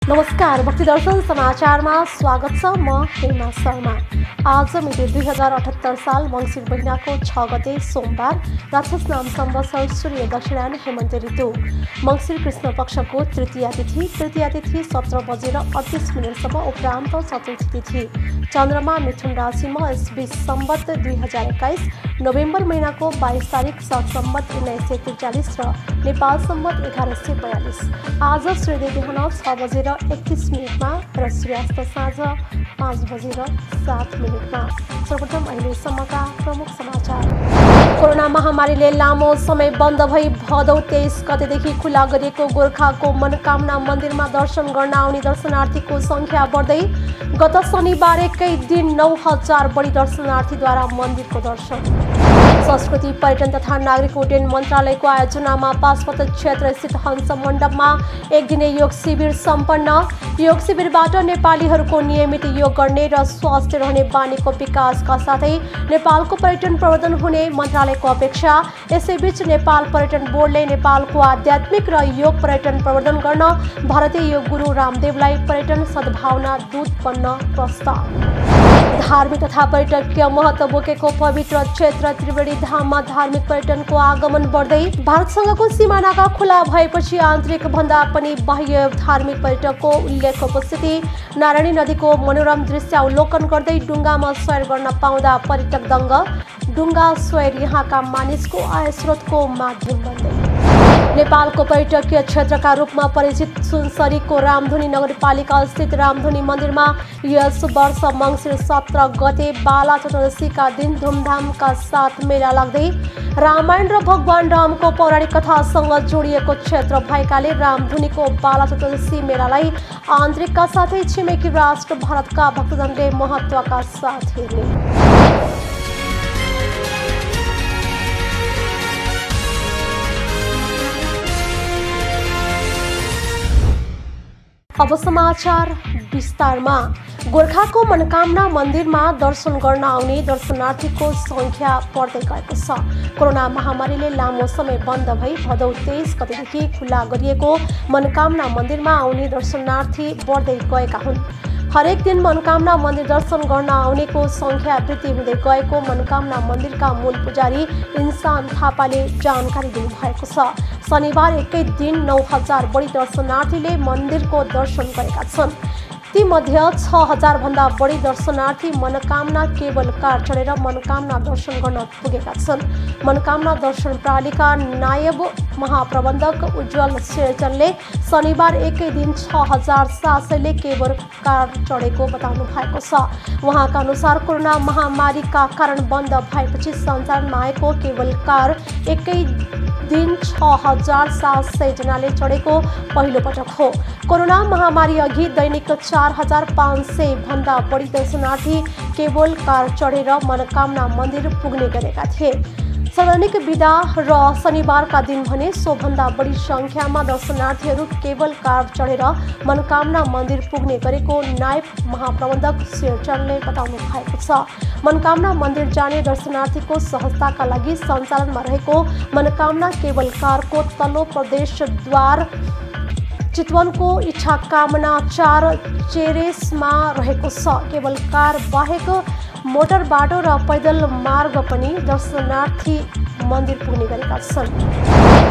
नमस्कार, भक्ति दर्शन समाचारमा स्वागत छ। म हेमा शर्मा। आज मिति 2078 साल मङ्सिर महिनाको 6 गते सोमबार, राक्षस नाम संवत्सर सूर्य दक्षिणायन हेमन्त ऋतु, मङ्सिर कृष्ण पक्षको तृतीया तिथि 17 बजेर 38 मिनटसम्म उपरान्त चतुर्थी तिथि, चन्द्रमा मिथुन राशिमा यस बीच सम्वत 2021 नोभेम्बर महिनाको 22 तारिक सम्वत 1943 र नेपाल सम्वत 1142। आज सूर्योदय बिहान 6 बजेर 31 मिनटमा र सूर्यास्त साँझ 5 बजेर 7 मिनटमा। सर्वप्रथम अहिलेसम्मका प्रमुख समाचार। कोरोना महामारीले लामो समय बन्द भई भदौ 23 गतेदेखि खुला गरिएको गोर्खाको मनोकामना मन्दिरमा दर्शन गर्न आउने दर्शनार्थीको संख्या बढ्दै गत शनिबार एकै दिन 9000 बढी दर्शनार्थीद्वारा मन्दिरको दर्शन। संस्कृति पर्यटन तथा नागरिक उड्डयन मन्त्रालयको आयोजनामा पाशुपत क्षेत्र स्थित हंस मण्डपमा एक दिने योग शिविर सम्पन्न। योग शिविरबाट नेपालीहरूको नियमित योग गर्ने र स्वस्थ रहने बानीको विकासका साथै नेपालको पर्यटन प्रवर्धन हुने मन्त्रालयको अपेक्षा। यसैबीच नेपाल पर्यटन बोर्डले नेपालको आध्यात्मिक र योग पर्यटन प्रवर्धन गर्न भारतीय योग गुरु रामदेवलाई पर्यटन सद्भावना दूत बन्न प्रस्ताव। धार्मिक तथा पर्यटकीय महत्त्व बोकेको पवित्र क्षेत्र त्रिवेणी धाममा धार्मिक पर्यटनको आगमन बढ्दै भारतसँगको सिमानाका खुला भएपछि आन्तरिक भन्दा पनि बाह्य धार्मिक पर्यटकको उल्लेख उपस्थिति। नारायणी नदीको मनोरम दृश्य अवलोकन गर्दै डुङ्गामा सैर गर्न पाउँदा पर्यटक दङ्ग। डुङ्गा सैर यहाँका मानिसको आय स्रोतको माध्यम बन्दै नेपालको पर्यटकीय क्षेत्रका रूपमा परिचित सुनसरीको रामधुनी नगरपालिका स्थित रामधुनी मन्दिरमा यस वर्ष मङ्सिर 17 गते बाला चतुर्दशीका दिन धुमधामका साथ मेला लाग्दै रामायण र भगवान रामको पौराणिक कथासँग जोडिएको क्षेत्र भएकाले रामधुनीको बाला चतुर्दशी मेलालाई आन्तरिकका साथै छिमेकी राष्ट्र भारतका भक्तजनले महत्त्वका साथ हेर्ने। अब समाचार विस्तारमा। गोर्खाको मनोकामना मन्दिरमा दर्शन गर्न आउने दर्शनार्थीको संख्या बढ्दै गएको छ। कोरोना महामारीले लामो समय बन्द भई भदौ 23 गतेदेखि खुला गरिएको मनोकामना मन्दिरमा आउने दर्शनार्थी बढ्दै गएका हुन्। हरेक दिन मनोकामना मन्दिर दर्शन गर्न आउनेको संख्या वृद्धि हुँदै गएको मनोकामना मन्दिरका मूल पुजारी इन्सान थापाले जानकारी दिनुभएको छ। शनिबार एकै दिन 9000 बढी दर्शनार्थीले मन्दिरको दर्शन गरेका छन्। तीमध्ये 6000 भन्दा बढी दर्शनार्थी मनोकामना केबल कार चढेर मनोकामना दर्शन गर्न पुगेका छन्। मनोकामना दर्शन प्रणालीका नायब महाप्रबन्धक उज्जवल शेरचनले शनिबार एकै दिन 6700ले केबल कार चढेको बताउनु भएको छ। उहाँका अनुसार कोरोना महामारीका कारण बन्द भएपछि सञ्चालनमा आएको केबल कार एकै दिन 6700 जनाले चढेको पहिलो पटक हो। कोरोना महामारी अघि दैनिक 4500 भन्दा बढी दर्शनार्थी केबल कार चढेर मनोकामना मन्दिर पुग्ने गरेका थिए। सार्वजनिक बिदा र शनिबारका दिन भने सोभन्दा बढी सङ्ख्यामा दर्शनार्थीहरू केबल कार चढेर मनोकामना मन्दिर पुग्ने गरेको नायब महाप्रबन्धक शेरचनले बताउनु भएको छ। मनोकामना मन्दिर जाने दर्शनार्थीको सहजताका लागि सञ्चालनमा रहेको मनोकामना केबल कारको तल्लो प्रवेशद्वार चितवनको इच्छाकामना 4 चेरेसमा रहेको छ। केबल कार बाहेक मोटर बाटो र पैदल मार्ग पनि दर्शनार्थी मन्दिर पुग्ने गरेका छन्।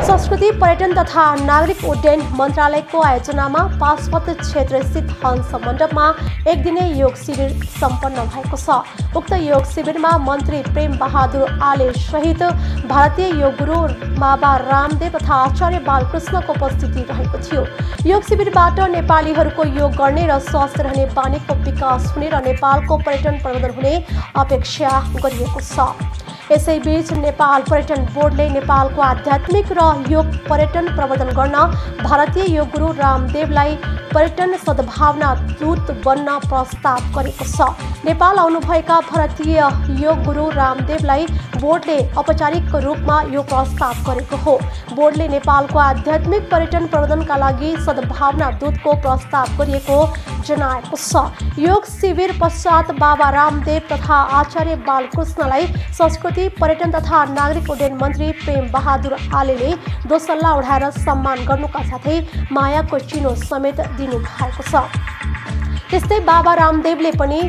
संस्कृति पर्यटन तथा नागरिक उड्डयन मन्त्रालयको आयोजनामा पाशुपत क्षेत्र स्थित हंस मण्डपमा एक दिने योग शिविर सम्पन्न भएको छ। उक्त योग शिविरमा मन्त्री प्रेम बहादुर आले सहित भारतीय योग गुरु बाबा रामदेव तथा आचार्य बालकृष्णको उपस्थिति रहेको थियो। योग शिविरबाट नेपालीहरूको योग गर्ने र स्वस्थ रहने बानीको विकास हुने र नेपालको पर्यटन प्रवर्धन हुने अपेक्षा गरिएको छ। यसैबीच नेपाल पर्यटन बोर्डले नेपालको आध्यात्मिक र योग पर्यटन प्रवर्धन गर्न भारतीय योग गुरु रामदेवलाई पर्यटन सद्भावना दूत बन्न प्रस्ताव गरेको छ। नेपाल आउनुभएका भारतीय योग गुरु रामदेवलाई बोर्डले औपचारिक रूपमा यो प्रस्ताव गरेको हो। बोर्डले नेपालको आध्यात्मिक पर्यटन प्रवर्धनका लागि सद्भावना दूतको प्रस्ताव गरिएको जनाएको छ। योग शिविर पश्चात बाबा रामदेव तथा आचार्य बालकृष्णलाई संस्कृति संस्कृति पर्यटन तथा नागरिक उड्डयन मन्त्री प्रेम बहादुर आलेले दोसल्ला उठाएर सम्मान गर्नुका साथै मायाको चिनो समेत दिनुभएको छ। त्यस्तै बाबा रामदेवले पनि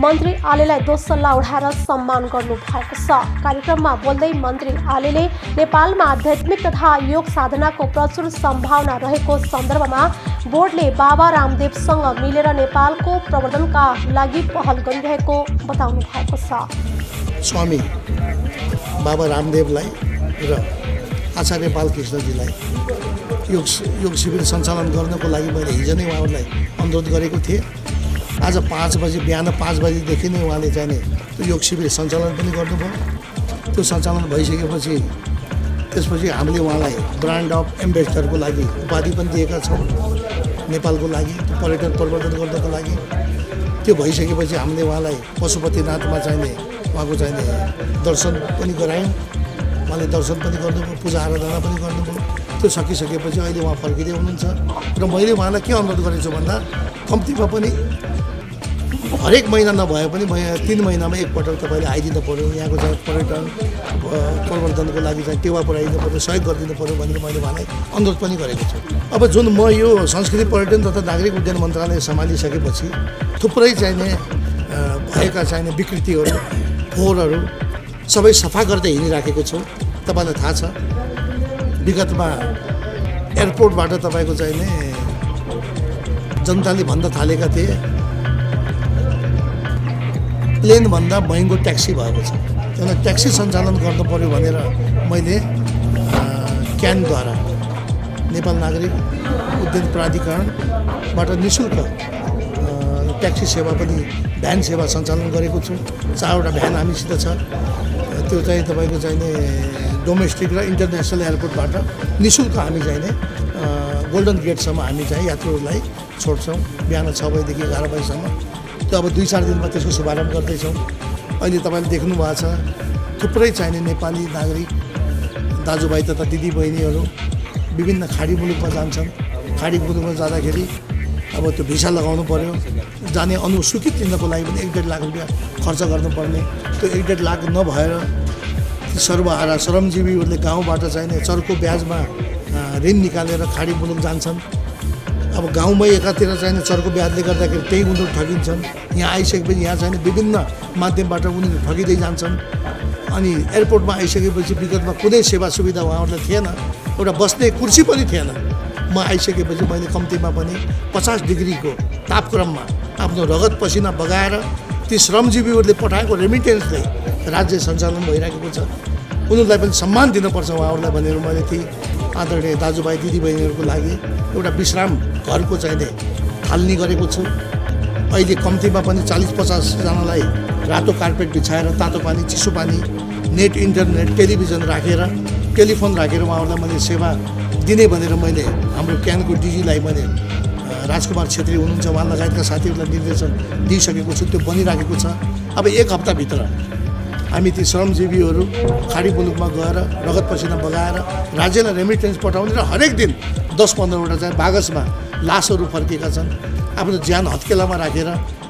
मन्त्री आलेलाई दोसल्ला उठाएर सम्मान गर्नुभएको छ। कार्यक्रममा बोल्दै मन्त्री आलेले नेपालमा आध्यात्मिक तथा योग साधनाको प्रचुर सम्भावना रहेको सन्दर्भमा बोर्डले बाबा रामदेवसँग मिलेर नेपालको प्रवर्धनका लागि पहल गरिरहेको बताउनु भएको छ। स्वामी बाबा रामदेवलाई र आचार्य बालकृष्णजीलाई योग शिविर सञ्चालन गर्नको लागि मैले हिजो नै उहाँहरूलाई अनुरोध गरेको थिएँ। आज 5 बजे बिहान 5 बजेदेखि नै उहाँले चाहिँ त्यो योग शिविर सञ्चालन पनि गर्नुभयो। त्यो सञ्चालन भइसकेपछि त्यसपछि हामीले उहाँलाई ब्रान्ड अफ एम्बेसडरको लागि उपाधि पनि दिएका छौँ नेपालको लागि, पर्यटन प्रवर्धन गर्नको लागि। त्यो भइसकेपछि हामीले उहाँलाई पशुपतिनाथमा चाहिने उहाँको चाहिने दर्शन पनि गरायौँ। उहाँले दर्शन पनि गर्नुभयो, पूजा आराधना पनि गर्नुभयो। त्यो सकिसकेपछि अहिले उहाँ फर्किँदै हुनुहुन्छ र मैले उहाँलाई के अनुरोध गरेको छु भन्दा कम्तीमा पनि हरेक महिना नभए पनि 3 महिनामा एकपटक तपाईँले आइदिनु पऱ्यो, यहाँको चाहिँ पर्यटन प्रवर्धनको लागि चाहिँ टेवा पुऱ्याइदिनु पऱ्यो, सहयोग गरिदिनु पऱ्यो भनेर मैले उहाँलाई अनुरोध पनि गरेको छु। अब जुन म यो संस्कृति पर्यटन तथा नागरिक उड्डयन मन्त्रालय सम्हालिसकेपछि थुप्रै चाहिने भएका चाहिने विकृतिहरू फोहोरहरू सबै सफा गर्दै हिँडिराखेको छु। तपाईँलाई थाहा छ विगतमा एयरपोर्टबाट तपाईँको चाहिने जनताले भन्न थालेका थिए प्लेनभन्दा महँगो ट्याक्सी भएको छ। त्यसलाई ट्याक्सी सञ्चालन गर्नु पर्यो भनेर मैले क्यानद्वारा नेपाल नागरिक उड्डयन प्राधिकरणबाट निःशुल्क ट्याक्सी सेवा पनि भ्यान सेवा सञ्चालन गरेको छु। 4वटा भ्यान हामीसित छ। त्यो चाहिँ तपाईँको चाहिने डोमेस्टिक र इन्टरनेसनल एयरपोर्टबाट निःशुल्क हामी चाहिने गोल्डन गेटसम्म हामी चाहिँ यात्रुहरूलाई छोड्छौँ बिहान 6 बजेदेखि 11 बजीसम्म। त्यो अब 2-4 दिनमा त्यसको शुभारम्भ गर्दैछौँ। अहिले तपाईँले देख्नु भएको छ थुप्रै चाहिने नेपाली नागरिक दाजुभाइ तथा दिदीबहिनीहरू विभिन्न खाडी मुलुकमा जान्छन्। खाडी मुलुकमा जाँदाखेरि अब त्यो भिसा लगाउनु पर्यो, जाने अनुस्वीकृत लिनको लागि पनि 1-1.5 लाख रुपियाँ खर्च गर्नुपर्ने। त्यो 1-1.5 लाख नभएर सर्वहारा श्रमजीवीहरूले गाउँबाट चाहिने चर्को ब्याजमा ऋण निकालेर खाडी मुलुक जान्छन्। अब गाउँमै एकातिर चाहिने चर्को ब्याजले गर्दाखेरि त्यही उनीहरू ठगिन्छन्। यहाँ आइसकेपछि यहाँ चाहिने विभिन्न माध्यमबाट उनीहरू ठगिँदै जान्छन्। अनि एयरपोर्टमा आइसकेपछि विगतमा कुनै सेवा सुविधा उहाँहरूलाई थिएन, एउटा बस्ने कुर्सी पनि थिएन। म आइसकेपछि मैले कम्तीमा पनि 50 डिग्रीको तापक्रममा आफ्नो रगत पसिना बगाएर ती श्रमजीवीहरूले पठाएको रेमिटेन्सले राज्य सञ्चालन भइरहेको छ। उनीहरूलाई पनि सम्मान दिनुपर्छ उहाँहरूलाई भनेर मैले ती आदरणीय दाजुभाइ दिदीबहिनीहरूको लागि एउटा विश्राम घरको चाहिने थाल्ने गरेको छु। अहिले कम्तीमा पनि 40-50 जनालाई रातो कार्पेट बिछाएर तातो पानी, चिसो पानी, नेट, इन्टरनेट, टेलिभिजन राखेर, टेलिफोन राखेर उहाँहरूलाई मैले सेवा दिने भनेर मैले हाम्रो क्यानको डिजीलाई मैले राजकुमार छेत्री हुनुहुन्छ उहाँ लगायतका साथीहरूलाई निर्देशन दिइसकेको छु। त्यो बनिराखेको छ। अब 1 हप्ताभित्र हामी ती श्रमजीवीहरू खाडी मुलुकमा गएर रगत पसिना बगाएर राज्यलाई रेमिटेन्स पठाउने र हरेक दिन 10-15वटा चाहिँ बागसमा लासहरू फर्किएका छन्। आफ्नो ज्यान हत्केलामा राखेर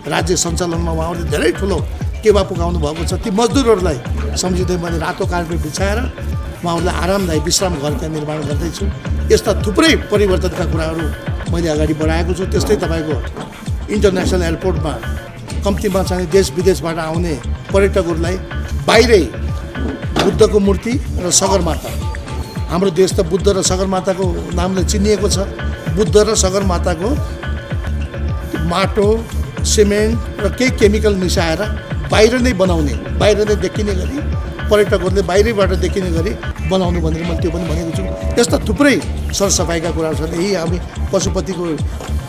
राज्य सञ्चालनमा उहाँहरूले धेरै ठुलो टेवा पुगाउनु भएको छ। ती मजदुरहरूलाई सम्झिँदै मैले रातो कार्पेट बिछाएर उहाँहरूलाई आरामदायी विश्राम घर त्यहाँ निर्माण गर्दैछु। यस्ता थुप्रै परिवर्तनका कुराहरू मैले अगाडि बढाएको छु। त्यस्तै तपाईँको इन्टरनेसनल एयरपोर्टमा कम्तीमा चाहिँ देश विदेशबाट आउने पर्यटकहरूलाई बाहिरै बुद्धको मूर्ति र सगरमाथा, हाम्रो देश त बुद्ध र सगरमाथाको नामले चिनिएको छ। बुद्ध र सगरमाथाको माटो, सिमेन्ट र केही केमिकल मिसाएर बाहिर नै बनाउने, बाहिर नै देखिने गरी पर्यटकहरूले बाहिरैबाट देखिने गरी बनाउनु भनेर मैले त्यो पनि भनेको छु। यस्ता थुप्रै सरसफाइका कुराहरू छन्। यही हामी पशुपतिको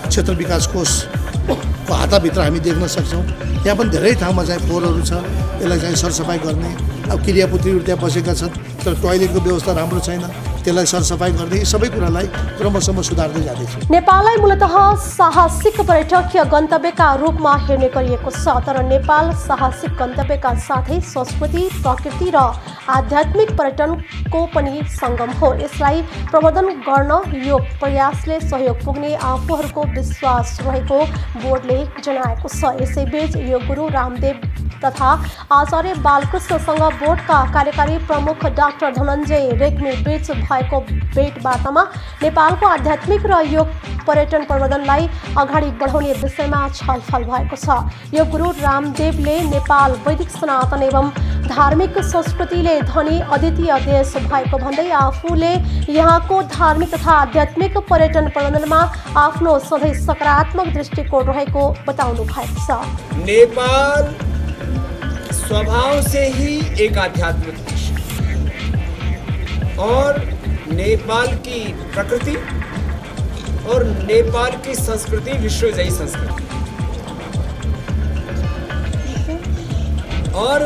क्षेत्र विकास कोषको हाताभित्र हामी देख्न सक्छौँ। यहाँ पनि धेरै ठाउँमा चाहिँ फोहोरहरू छ, यसलाई चाहिँ सरसफाइ गर्ने। अब क्रियापुत्रीहरू त्यहाँ बसेका छन् तर टोयलेटको व्यवस्था राम्रो छैन, त्यसलाई सरसफाइ गर्दै सबै कुरालाई क्रमशः सुधार्दै जाँदैछ। नेपाललाई मूलतः साहसिक पर्यटकीय गन्तव्यका रूपमा हेर्ने गरिएको छ, तर नेपाल साहसिक गन्तव्यका साथै संस्कृति, प्रकृति र आध्यात्मिक पर्यटनको पनि सङ्गम हो। यसलाई प्रवर्धन गर्न यो प्रयासले सहयोग पुग्ने आफूहरूको विश्वास रहेको बोर्डले जनाएको छ। यसैबीच योग गुरु रामदेव तथा आचार्य बालकृष्णसँग बोर्डका कार्यकारी प्रमुख डाक्टर धनञ्जय रेग्मी बीच भएको भेटवार्तामा नेपालको आध्यात्मिक र योग पर्यटन प्रवर्धनलाई अगाडि बढाउने विषयमा छलफल भएको छ। योग गुरु रामदेवले नेपाल वैदिक सनातन एवं धार्मिक संस्कृतिले धनी अद्वितीय देश भएको भन्दै आफूले यहाँको धार्मिक तथा आध्यात्मिक पर्यटन प्रबन्धनमा आफ्नो सधैँ सकारात्मक दृष्टिकोण रहेको बताउनु भएको छ। नेपाल स्वभाव से ही एक आध्यात्मिक देश और नेपाल की प्रकृति और नेपाल की संस्कृति विश्वजयी संस्कृति और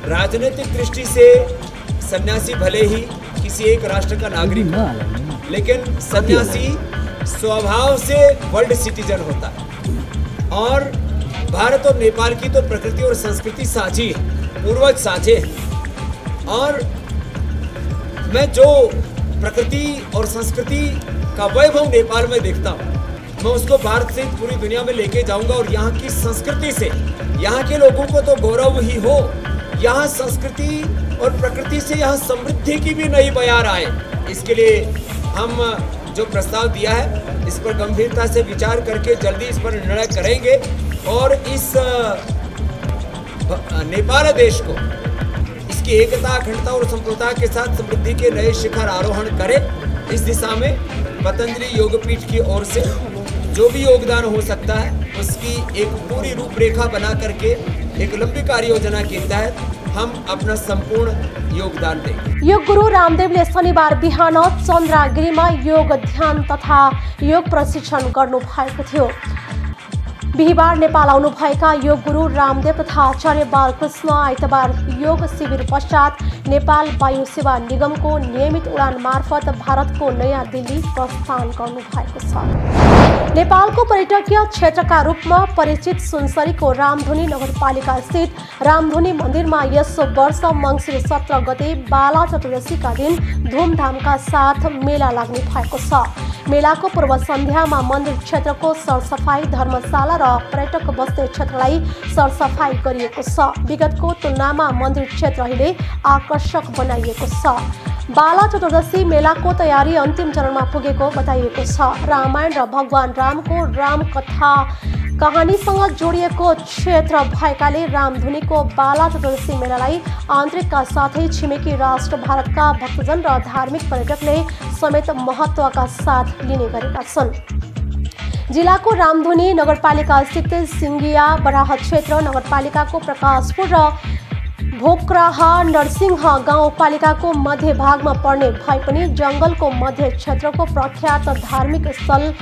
राजनीतिक दृष्टि से सन्यासी भले ही किसी एक राष्ट्र का नागरिक हो, लेकिन सन्यासी स्वभाव से वर्ल्ड सिटीजन होता है। और भारत और नेपाल की तो प्रकृति और संस्कृति साझी है, पूर्वज साझे हैं। और मैं जो प्रकृति और संस्कृति का वैभव नेपाल में देखता हूँ, मैं उसको भारत से पूरी दुनिया में लेके जाऊंगा। और यहाँ की संस्कृति से यहाँ के लोगों को तो गौरव ही हो, यहाँ संस्कृति और प्रकृति से यहाँ समृद्धि की भी नई बयार आए। इसके लिए हम जो प्रस्ताव दिया है इस पर गंभीरता से विचार करके जल्दी इस पर निर्णय करेंगे और इस नेपाल देश को इसकी एकता, अखंडता और संप्रभुता के साथ समृद्धि के नए शिखर आरोहण करे। इस दिशा में पतंजलि योगपीठ की ओर से जो भी योगदान हो सकता है उसकी एक पूरी रूपरेखा बना करके एक लंबी कार्य योजना के तहत हम अपना संपूर्ण योगदान देंगे। योग गुरु रामदेवले शनिबार बिहान चन्द्रागिरीमा योग ध्यान तथा योग प्रशिक्षण गर्नु भएको थियो। बिहिबार नेपाल आउनुभएका योग गुरु रामदेव तथा आचार्य बालकृष्ण आइतबार योग शिविर पश्चात नेपाल वायु सेवा निगमको नियमित उडान मार्फत भारतको नयाँ दिल्ली प्रस्थान गर्नु भएको छ। नेपालको पर्यटकीय क्षेत्रका रूपमा परिचित सुनसरीको रामधुनी नगरपालिका स्थित रामधुनी मन्दिरमा यस वर्ष मङ्सिर 17 गते बाला चतुर्दशीका दिन धुमधामका साथ मेला लाग्ने भएको छ। मेलाको पूर्व सन्ध्यामा मन्दिर क्षेत्रको सरसफाई, धर्मशाला र पर्यटक बस्ने क्षेत्रलाई सरसफाई गरिएको छ। विगतको तुलनामा मन्दिर क्षेत्र अहिले आकर्षक बनाइएको छ। बाला चतुर्दशी मेलाको तयारी अन्तिम चरणमा पुगेको बताइएको छ। रामायण र भगवान रामको रामकथा कहानीसँग जोडिएको क्षेत्र भएकाले रामधुनीको बाला चतुर्दशी मेलालाई आन्तरिकका साथै छिमेकी राष्ट्र भारतका भक्तजन र धार्मिक पर्यटकले समेत महत्त्वका साथ लिने गरेका छन्। जिल्लाको रामधुनी नगरपालिका स्थित सिङ्गिया बराह क्षेत्र नगरपालिकाको प्रकाशपुर र भोक्राहा नरसिंह गाउँपालिकाको मध्य भागमा पर्ने भए पनि जङ्गलको मध्य क्षेत्रको प्रख्यात धार्मिक स्थल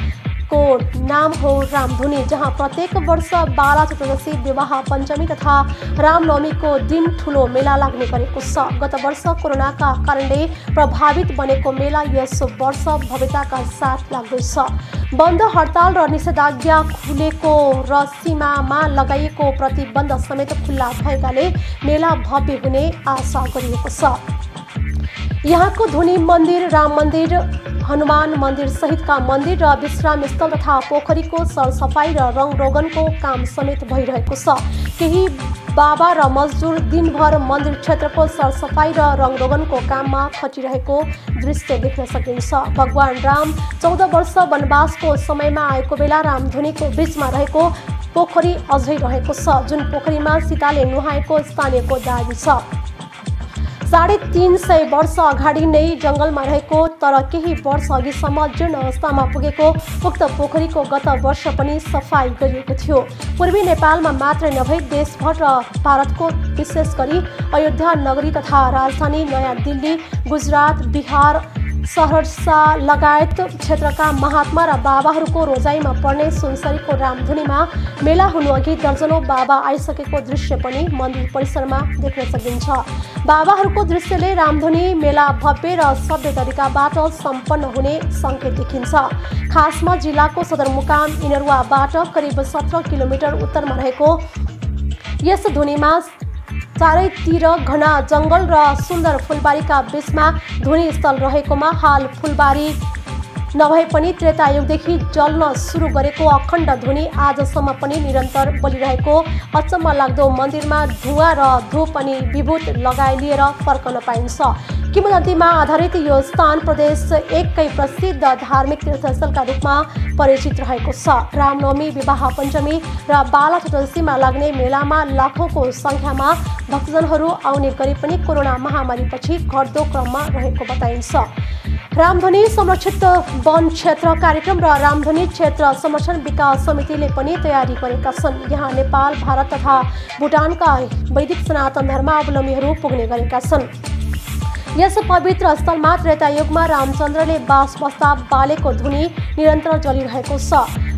को नाम हो रामधुनी, जहाँ प्रत्येक वर्ष बाला चतुर्दशी, विवाह पञ्चमी तथा रामनवमीको दिन ठुलो मेला लाग्ने गरेको छ। गत वर्ष कोरोनाका कारणले प्रभावित बनेको मेला यस वर्ष भव्यताका साथ लाग्दैछ। बन्द हडताल र निषेधाज्ञा खुलेको र सीमामा लगाइएको प्रतिबन्ध समेत खुल्ला भएकाले मेला भव्य हुने आशा गरिएको छ। यहाँको धुनी मन्दिर, राम मन्दिर, हनुमान मन्दिर सहितका मन्दिर र विश्राम स्थल तथा पोखरीको सरसफाई र रङरोगनको काम समेत भइरहेको छ। केही बाबा र मजदुर दिनभर मन्दिर क्षेत्रको सरसफाई र रङरोगनको काममा खटिरहेको दृश्य देख्न सकिन्छ। भगवान राम 14 वर्ष वनवासको समयमा आएको बेला रामधुनीको बीचमा रहेको पोखरी अझै रहेको छ, जुन पोखरीमा सीताले नुहाएको स्थानीयको दाबी छ। 350 वर्ष अगाडि नै जङ्गलमा रहेको तर केही वर्ष अघिसम्म जीर्ण अवस्थामा पुगेको उक्त पोखरीको गत वर्ष पनि सफाई गरिएको थियो। पूर्वी नेपालमा मात्रै नभई देशभर र भारतको विशेष गरी अयोध्या नगरी तथा राजधानी नयाँ दिल्ली, गुजरात, बिहार, सहरसा लगायत क्षेत्रका महात्मा र बाबाहरूको रोजाइमा पर्ने सुनसरीको रामधुनीमा मेला हुनुअघि दर्जनौं बाबा आइसकेको दृश्य पनि मन्दिर परिसरमा देख्न सकिन्छ। बाबाहरूको दृश्यले रामधुनी मेला भव्य र सभ्य तरिकाबाट सम्पन्न हुने सङ्केत देखिन्छ। खासमा जिल्लाको सदरमुकाम इनरुवाबाट करिब 17 किलोमिटर उत्तरमा रहेको यस धुनीमा चारैतिर घना जङ्गल र सुन्दर फुलबारीका बीचमा धुनी स्थल रहेकोमा हाल फुलबारी नभए पनि त्रेतायुगदेखि जल्न सुरु गरेको अखण्ड धुनी आजसम्म पनि निरन्तर बलिरहेको अचम्म लाग्दो मन्दिरमा धुवा र धूप अनि विभूत लगाई लिएर फर्कन पाइन्छ। किंवदन्तीमा आधारित यो स्थान प्रदेश एककै प्रसिद्ध धार्मिक तीर्थस्थलका रूपमा परिचित रहेको छ। रामनवमी, विवाह पञ्चमी र बाला चतुर्दशीमा लाग्ने मेलामा लाखौंको संख्यामा भक्तजनहरू आउने गरी पनि कोरोना महामारीपछि घट्दो क्रममा रहेको बताइन्छ। रामधुनी संरक्षित वन क्षेत्र कार्यक्रम र रामधुनी क्षेत्र संरक्षण विकास समितिले पनि तयारी गरेका छन्। यहाँ नेपाल, भारत तथा भुटानका वैदिक सनातन धर्मावलम्बीहरू पुग्ने गरेका छन्। यस पवित्र स्थलमा त्रेतायुगमा रामचन्द्रले बास बस्दा बालेको धुनी निरन्तर जलिरहेको छ।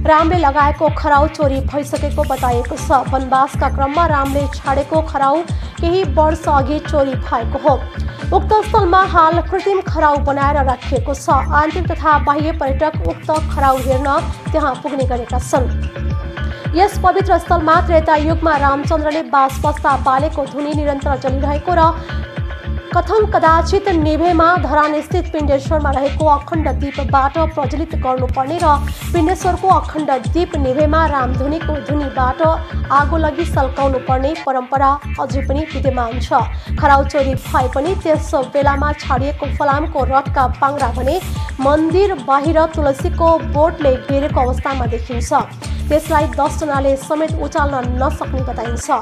रामले लगाएको खराउ चोरी भइसकेको बताइएको छ। वनवासका क्रममा रामले छाडेको खराउ केही वर्ष अघि चोरी भएको हो। उक्त स्थलमा हाल कृत्रिम खराउ बनाएर राखिएको छ। आन्तरिक तथा बाह्य पर्यटक उक्त खराउ हेर्न त्यहाँ पुग्ने गरेका छन्। यस पवित्र स्थलमा त्रेतायुगमा रामचन्द्रले बास बस्दा बालेको धुनी निरन्तर चलिरहेको र कथम कदाचित निभेमा धरानस्थित पिण्डेश्वरमा रहेको अखण्ड दीपबाट प्रज्वलित गर्नुपर्ने र पिण्डेश्वरको अखण्ड दीप निभेमा रामधुनीको धुनीबाट आगो लगी सल्काउनु पर्ने परम्परा अझै पनि विद्यमान छ। खराउ चोरी भए पनि त्यस बेलामा छाडिएको फलामको रथका पाङ्ग्रा भने मन्दिर बाहिर तुलसीको बोटले घेरेको अवस्थामा देखिन्छ। त्यसलाई 10 जनाले समेत उचाल्न नसक्ने बताइन्छ।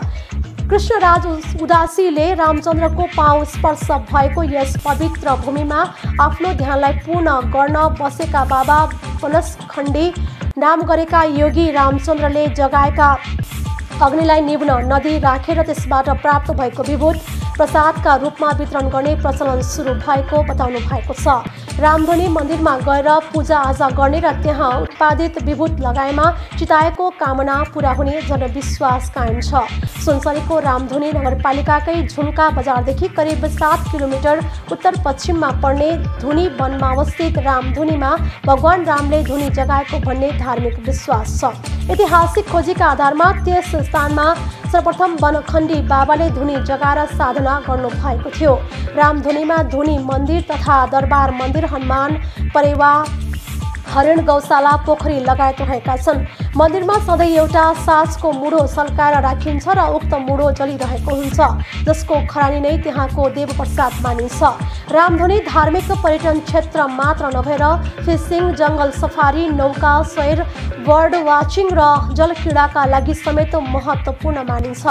कृष्णराज उदासीले रामचन्द्रको पाउ स्पर्श भएको यस पवित्र भूमिमा आफ्नो ध्यानलाई पूर्ण गर्न बसेका बाबा बनसखण्डी नाम गरेका योगी रामचन्द्रले जगाएका अग्निलाई निभ्न नदी राखेर त्यसबाट प्राप्त भएको विभूत प्रसादका रूपमा वितरण गर्ने प्रचलन सुरु भएको बताउनु भएको छ। रामधुनी मन्दिरमा गएर पूजाआजा गर्ने र त्यहाँ उत्पादित विभूत लगाएमा चिताएको कामना पूरा हुने जनविश्वास कायम छ। सुनसरीको रामधुनी नगरपालिकाकै झुम्का बजारदेखि करिब 7 किलोमिटर उत्तर पश्चिममा पर्ने धुनी वनमा अवस्थित रामधुनीमा भगवान रामले धुनी जगाएको भन्ने धार्मिक विश्वास छ। ऐतिहासिक खोजीका आधारमा त्यस स्थानमा सर्वप्रथम वनखण्डी बाबाले धुनी जगाएर साधना गर्नु भएको थियो। रामधुनीमा धुनी मन्दिर तथा दरबार मन्दिर, हनुमान परेवा, हरिण गौशाला, पोखरी लगायत रहेका छन्। मन्दिरमा सधैँ एउटा सासको मुढो सल्काएर राखिन्छ र उक्त मुढो जलिरहेको हुन्छ, जसको खरानी नै त्यहाँको देवप्रसाद मानिन्छ। रामधुनी धार्मिक पर्यटन क्षेत्र मात्र नभएर फिसिङ, जङ्गल सफारी, नौका सैर, बर्ड वाचिङ र जलक्रीडाका लागि समेत महत्त्वपूर्ण मानिन्छ।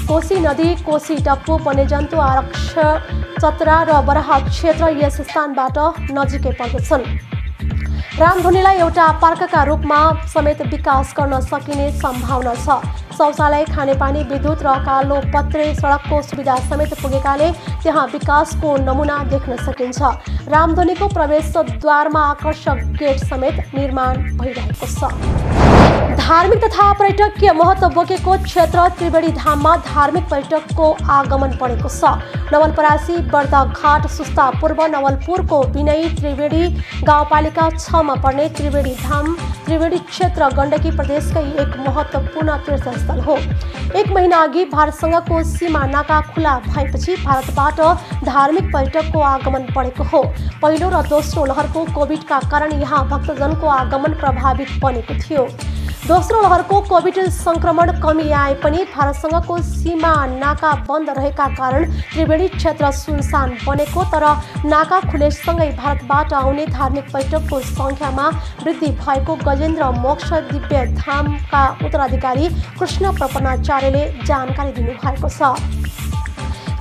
कोशी नदी, कोशी टप्पु, वन्यजन्तु आरक्षण चतरा र बराह क्षेत्र यस स्थानबाट नजिकै पर्दछन्। रामधुनीलाई एउटा पार्कका रूपमा समेत विकास गर्न सकिने सम्भावना छ। शौचालय, खानेपानी, विद्युत र कालो पत्रे सडकको सुविधा समेत पुगेकाले त्यहाँ विकासको नमुना देख्न सकिन्छ। रामधुनीको प्रवेशद्वारमा आकर्षक गेट समेत निर्माण भइरहेको छ। धार्मिक तथा पर्यटकीय महत्त्व बोकेको क्षेत्र त्रिवेणी धाममा धार्मिक पर्यटकको आगमन बढेको छ। नवलपरासी, बर्दघाट, सुस्ता पूर्व, नवलपुरको विनयी त्रिवेणी गाउँपालिका 6 मा पर्ने त्रिवेणी धाम त्रिवेणी क्षेत्र गण्डकी प्रदेशकै एक महत्त्वपूर्ण तीर्थस्थल हो। 1 महिना अघि भारतसँगको सीमा नाका खुला भएपछि भारतबाट धार्मिक पर्यटकको आगमन बढेको हो। पहिलो र दोस्रो लहरको कोभिडका कारण यहाँ भक्तजनको आगमन प्रभावित बनेको थियो। दोस्रो लहरको कोभिड संक्रमण कमी आए पनि भारतसँगको सीमा नाका बन्द रहेका कारण त्रिवेणी क्षेत्र सुनसान बनेको, तर नाका खुलेसँगै भारतबाट आउने धार्मिक पर्यटकको संख्यामा वृद्धि भएको गजेन्द्र मोक्ष दिव्य धामका उत्तराधिकारी कृष्ण प्रपन्नाचार्यले जानकारी दिनुभएको छ।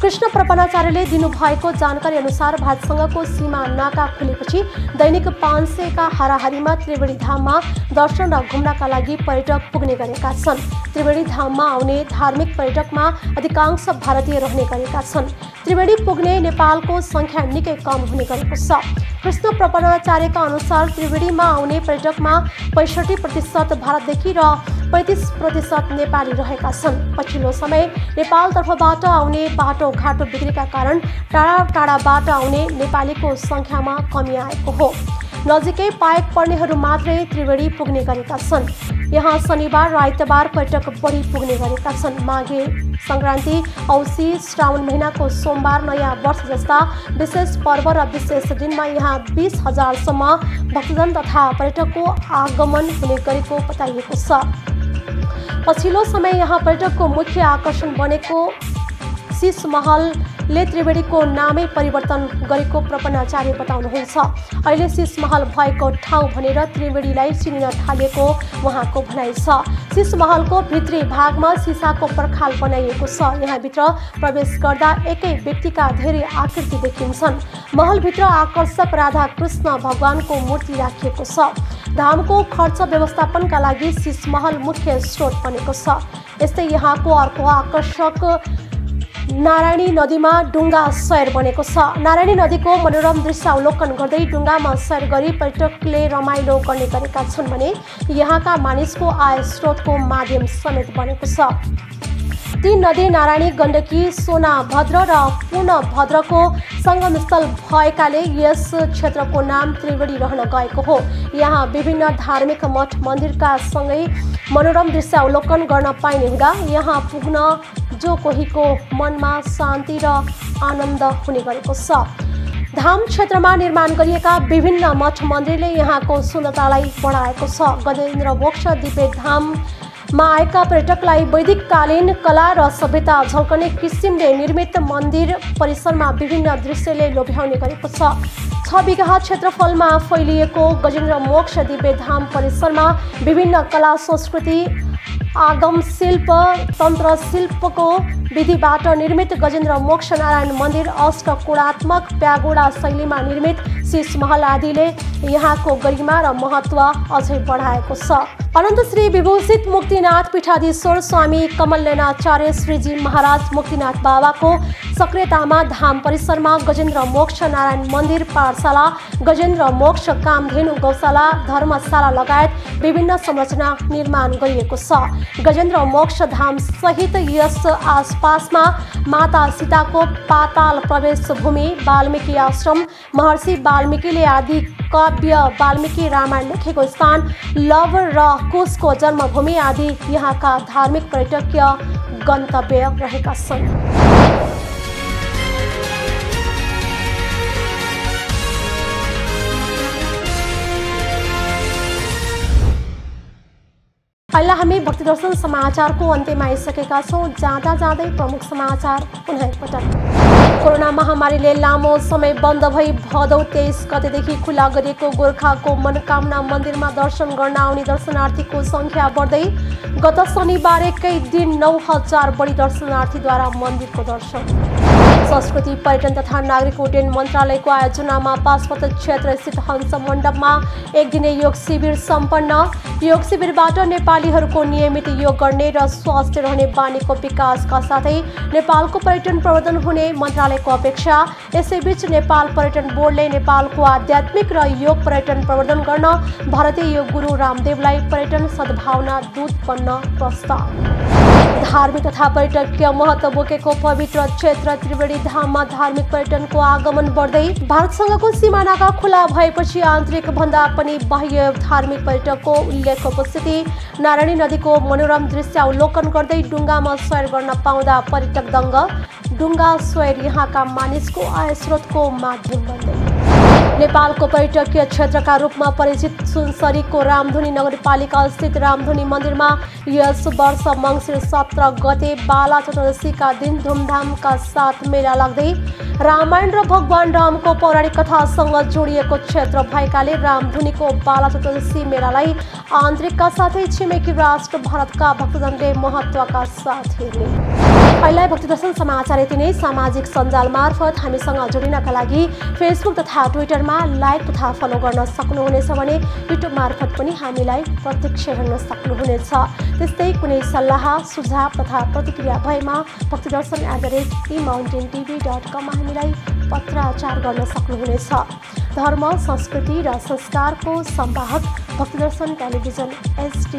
कृष्ण प्रपन्नाचार्यले दिनुभएको जानकारी अनुसार भारतसँगको सीमा नाका खुलेपछि दैनिक 500 का हाराहारीमा त्रिवेणी धाममा दर्शन र घुम्नका लागि पर्यटक पुग्ने गरेका छन्। त्रिवेणी धाममा आउने धार्मिक पर्यटकमा अधिकांश भारतीय रहने गरेका छन्। त्रिवेणी पुग्ने नेपालको संख्या निकै कम हुने गरेको छ। कृष्ण प्रपन्नाचार्यका अनुसार त्रिवेणीमा आउने पर्यटकमा 65% भारतदेखि र 35% नेपाली रहेका छन्। पछिल्लो समय नेपालतर्फबाट आउने बाटोघाटो बिग्रेका कारण टाढा टाढाबाट आउने नेपालीको संख्यामा कमी आएको हो। नजिकै पाएक पर्नेहरू मात्रै त्रिवेणी पुग्ने गरेका छन्। यहाँ शनिबार र आइतबार पर्यटक बढी पुग्ने गरेका छन्। माघे संक्रान्ति, औँसी, श्रावण महिनाको सोमबार, नयाँ वर्ष जस्ता विशेष पर्व र विशेष दिनमा यहाँ 20,000 सम्म भक्तजन तथा पर्यटकको आगमन हुने गरेको बताइएको छ। पछिल्लो समय यहाँ पर्यटकको मुख्य आकर्षण बनेको शीश महलले त्रिवेणीको नामै परिवर्तन गरेको प्रपन्नाचार्य बताउनुहुन्छ। अहिले शीश महल भएको ठाउँ भनेर त्रिवेणीलाई चिनिन थालेको उहाँको भनाइ छ। शीश महलको भित्री भागमा सिसाको पर्खाल बनाइएको छ। यहाँभित्र प्रवेश गर्दा एकै व्यक्तिका धेरै आकृति देखिन्छन्। महलभित्र आकर्षक राधा कृष्ण भगवानको मूर्ति राखिएको छ। धामको खर्च व्यवस्थापनका लागि शीश महल मुख्य स्रोत बनेको छ। यस्तै यहाँको अर्को आकर्षक नारायणी नदीमा डुङ्गा सैर बनेको छ। नारायणी नदीको मनोरम दृश्य अवलोकन गर्दै डुङ्गामा सैर गरी पर्यटकले रमाइलो गर्ने गरेका छन् भने यहाँका मानिसको आय स्रोतको माध्यम समेत बनेको छ। तीन नदी नारायणी, गण्डकी, सोनाभद्र र पूर्णभद्रको संगमस्थल भएकाले यस क्षेत्रको नाम त्रिवेणी रहन गएको हो। यहाँ विभिन्न धार्मिक मठ मन्दिरका सँगै मनोरम दृश्य अवलोकन गर्न पाइने हुँदा यहाँ पुग्न जो कोहीको मनमा शान्ति र आनन्द हुने गरेको छ। धाम क्षेत्रमा निर्माण गरिएका विभिन्न मठ मन्दिरले यहाँको सुन्दरतालाई बढाएको छ। गजेन्द्र मोक्ष दिव्य धाममा आएका पर्यटकलाई वैदिककालीन कला र सभ्यता झल्कने किसिमले निर्मित मन्दिर परिसरमा विभिन्न दृश्यले लोभ्याउने गरेको छ। 6 बिघा क्षेत्रफलमा फैलिएको गजेन्द्र मोक्ष दिव्य धाम परिसरमा विभिन्न कला संस्कृति, आगम शिल्प, तन्त्र शिल्पको विधिबाट निर्मित गजेन्द्र मोक्ष नारायण मन्दिर, अष्टकोणात्मक प्यागोडा शैलीमा निर्मित शीश महल आदिले यहाँको गरिमा र महत्त्व अझै बढाएको छ। अनन्त श्री विभूषित मुक्तिनाथ पीठाधीश्वर स्वामी कमलनयनाचार्य श्रीजी महाराज मुक्तिनाथ बाबाको सक्रियतामा धाम परिसरमा गजेन्द्र मोक्ष नारायण मन्दिर, पाठशाला, गजेन्द्र मोक्ष कामधेनु गौशाला, धर्मशाला लगायत विभिन्न संरचना निर्माण गरिएको छ। गजेन्द्र मोक्ष धाम सहित यस आसपासमा माता सीताको पाताल प्रवेश भूमि, वाल्मीकि आश्रम, महर्षि वाल्मीकिले आदि काव्य वाल्मीकि रामायण लेखेको स्थान, लव र कुशको जन्मभूमि आदि यहाँका धार्मिक पर्यटकीय गन्तव्य रहेका छन्। अहिले हामी भक्ति दर्शन समाचारको अन्त्यमा आइसकेका छौँ। जाँदा जाँदै प्रमुख समाचार पुनः एकपटक। कोरोना महामारीले लामो समय बन्द भई भदौ 23 गतेदेखि खुला गरिएको गोर्खाको मनोकामना मन्दिरमा दर्शन गर्न आउने दर्शनार्थीको सङ्ख्या बढ्दै गत शनिबार एकै दिन 9,000 बढी दर्शनार्थीद्वारा मन्दिरको दर्शन। संस्कृति पर्यटन तथा नागरिक उड्डयन मन्त्रालयको आयोजनामा पाशुपत क्षेत्र स्थित हंस मण्डपमा एक दिने योग शिविर सम्पन्न। योग शिविरबाट नेपालीहरूको नियमित योग गर्ने र स्वस्थ रहने बानीको विकासका साथै नेपालको पर्यटन प्रवर्धन हुने मन्त्रालयको अपेक्षा। यसैबीच नेपाल पर्यटन बोर्डले नेपालको आध्यात्मिक र योग पर्यटन प्रवर्धन गर्न भारतीय योग गुरु रामदेवलाई पर्यटन सद्भावना दूत बन्न प्रस्ताव। धार्मिक तथा पर्यटकीय महत्त्व बोकेको पवित्र क्षेत्र त्रिवेणी धाममा धार्मिक पर्यटनको आगमन बढ्दै भारतसँगको सिमानाका खुला भएपछि आन्तरिक भन्दा पनि बाह्य धार्मिक पर्यटकको उल्लेख उपस्थिति। नारायणी नदीको मनोरम दृश्य अवलोकन गर्दै डुङ्गामा सैर गर्न पाउँदा पर्यटक दङ्ग। डुङ्गा सैर यहाँका मानिसको आय स्रोतको माध्यम बन्दै नेपालको पर्यटकीय क्षेत्रका रूपमा परिचित सुनसरीको रामधुनी नगरपालिका स्थित रामधुनी मन्दिरमा यस वर्ष मङ्सिर 17 गते बाला चतुर्दशीका दिन धुमधामका साथ मेला लाग्दै रामायण र भगवान रामको पौराणिक कथासँग जोडिएको क्षेत्र भएकाले रामधुनीको बाला चतुर्दशी मेलालाई आन्तरिकका साथै छिमेकी राष्ट्र भारतका भक्तजनले महत्त्वका साथ हेर्ने। अहिले भक्ति दर्शन समाचार यति नै। सामाजिक सञ्जाल मार्फत हामीसँग जोडिनका लागि फेसबुक तथा ट्विटरमा लाइक तथा फलो गर्न सक्नुहुनेछ भने युट्युब मार्फत पनि हामीलाई प्रत्यक्ष हेर्न सक्नुहुनेछ। त्यस्तै कुनै सल्लाह सुझाव तथा प्रतिक्रिया भएमा भक्तिदर्शन@emountaintv.com हामीलाई पत्राचार गर्न सक्नुहुनेछ। धर्म, संस्कृति र संस्कारको संवाहक भक्तिदर्शन टेलिभिजन HD